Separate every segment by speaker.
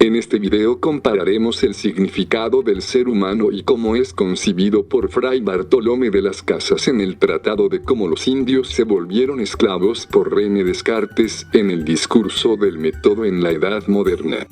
Speaker 1: En este video compararemos el significado del ser humano y cómo es concibido por Fray Bartolomé de las Casas en el Tratado de cómo los indios se volvieron esclavos por René Descartes en el discurso del método en la Edad Moderna.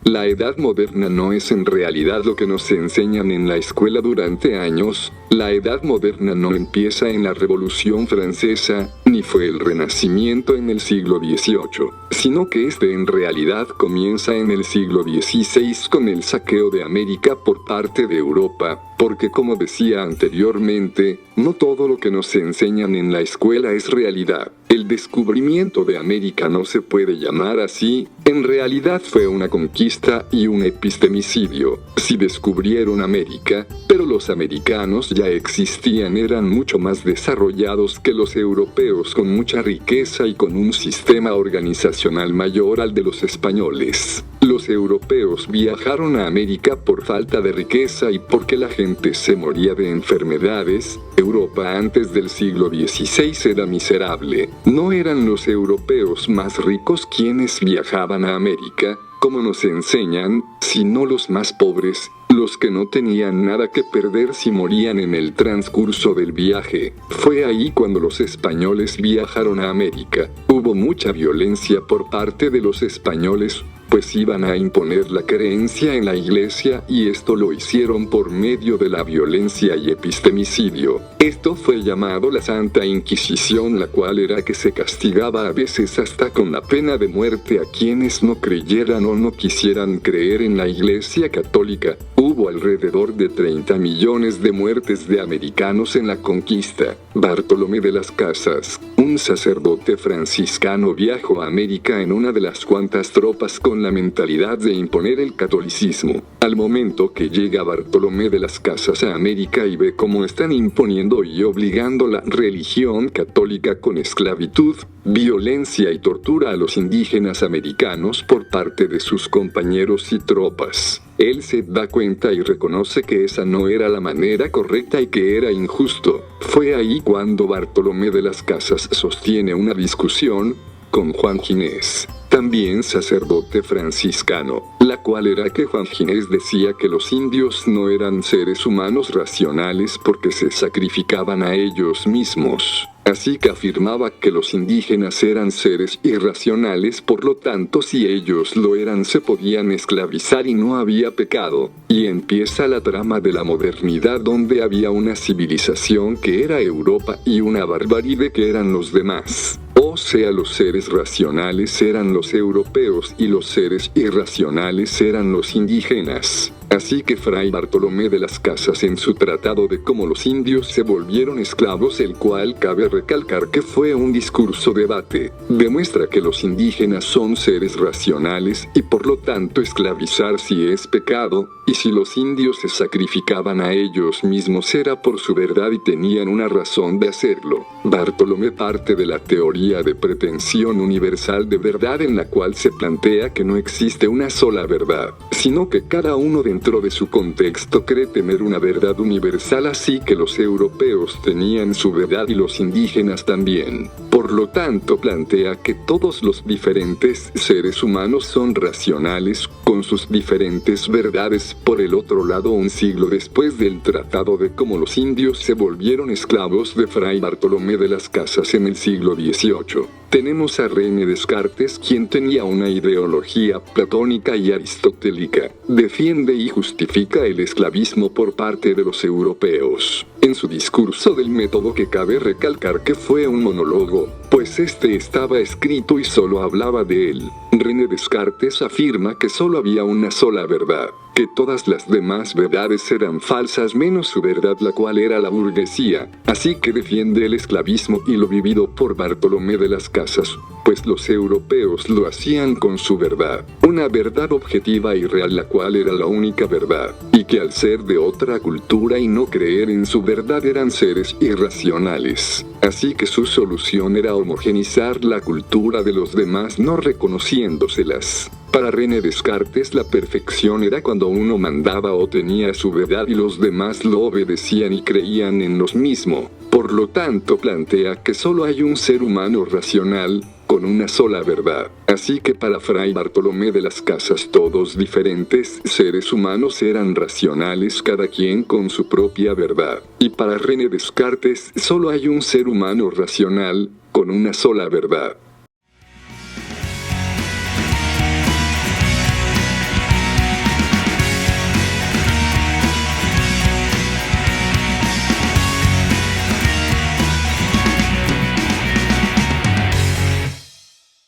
Speaker 1: La Edad Moderna no es en realidad lo que nos enseñan en la escuela durante años. La Edad Moderna no empieza en la Revolución Francesa, ni fue el Renacimiento en el siglo XVIII, sino que en realidad comienza en el siglo XVI con el saqueo de América por parte de Europa, porque como decía anteriormente, no todo lo que nos enseñan en la escuela es realidad. El descubrimiento de América no se puede llamar así, en realidad fue una conquista y un epistemicidio. Sí descubrieron América, pero los americanos ya existían, eran mucho más desarrollados que los europeos, con mucha riqueza y con un sistema organizacional mayor al de los españoles. Los europeos viajaron a América por falta de riqueza y porque la gente se moría de enfermedades. Europa antes del siglo XVI era miserable. No eran los europeos más ricos quienes viajaban a América, como nos enseñan, sino los más pobres, los que no tenían nada que perder si morían en el transcurso del viaje. Fue ahí cuando los españoles viajaron a América. Hubo mucha violencia por parte de los españoles, pues iban a imponer la creencia en la iglesia y esto lo hicieron por medio de la violencia y epistemicidio. Esto fue llamado la Santa Inquisición, la cual era que se castigaba a veces hasta con la pena de muerte a quienes no creyeran o no quisieran creer en la iglesia católica. Hubo alrededor de 30 millones de muertes de americanos en la conquista. Bartolomé de las Casas, un sacerdote franciscano, viajó a América en una de las cuantas tropas con la mentalidad de imponer el catolicismo. Al momento que llega Bartolomé de las Casas a América y ve cómo están imponiendo y obligando la religión católica con esclavitud, violencia y tortura a los indígenas americanos por parte de sus compañeros y tropas, él se da cuenta y reconoce que esa no era la manera correcta y que era injusto. Fue ahí cuando Bartolomé de las Casas sostiene una discusión con Juan Ginés, también sacerdote franciscano, la cual era que Juan Ginés decía que los indios no eran seres humanos racionales porque se sacrificaban a ellos mismos. Así que afirmaba que los indígenas eran seres irracionales, por lo tanto si ellos lo eran se podían esclavizar y no había pecado. Y empieza la trama de la modernidad donde había una civilización que era Europa y una barbarie que eran los demás. O sea, los seres racionales eran los europeos y los seres irracionales eran los indígenas. Así que Fray Bartolomé de las Casas en su tratado de cómo los indios se volvieron esclavos, el cual cabe recalcar que fue un discurso debate, demuestra que los indígenas son seres racionales y por lo tanto esclavizar si es pecado, y si los indios se sacrificaban a ellos mismos era por su verdad y tenían una razón de hacerlo. Bartolomé parte de la teoría de pretensión universal de verdad, en la cual se plantea que no existe una sola verdad, sino que cada uno dentro de su contexto cree tener una verdad universal, así que los europeos tenían su verdad y los indígenas también. Por lo tanto, plantea que todos los diferentes seres humanos son racionales, con sus diferentes verdades. Por el otro lado, un siglo después del tratado de cómo los indios se volvieron esclavos de Fray Bartolomé de las Casas en el siglo XVIII, tenemos a René Descartes, quien tenía una ideología platónica y aristotélica. Defiende y justifica el esclavismo por parte de los europeos. En su discurso del método, que cabe recalcar que fue un monólogo, pues este estaba escrito y solo hablaba de él, René Descartes afirma que solo había una sola verdad, que todas las demás verdades eran falsas menos su verdad, la cual era la burguesía. Así que defiende el esclavismo y lo vivido por Bartolomé de las Casas, pues los europeos lo hacían con su verdad, una verdad objetiva y real, la cual era la única verdad, y que al ser de otra cultura y no creer en su verdad eran seres irracionales. Así que su solución era homogeneizar la cultura de los demás, no reconociéndoselas. Para René Descartes, la perfección era cuando uno mandaba o tenía su verdad y los demás lo obedecían y creían en los mismos. Por lo tanto, plantea que solo hay un ser humano racional, con una sola verdad. Así que para Fray Bartolomé de las Casas todos diferentes seres humanos eran racionales, cada quien con su propia verdad. Y para René Descartes solo hay un ser humano racional, con una sola verdad.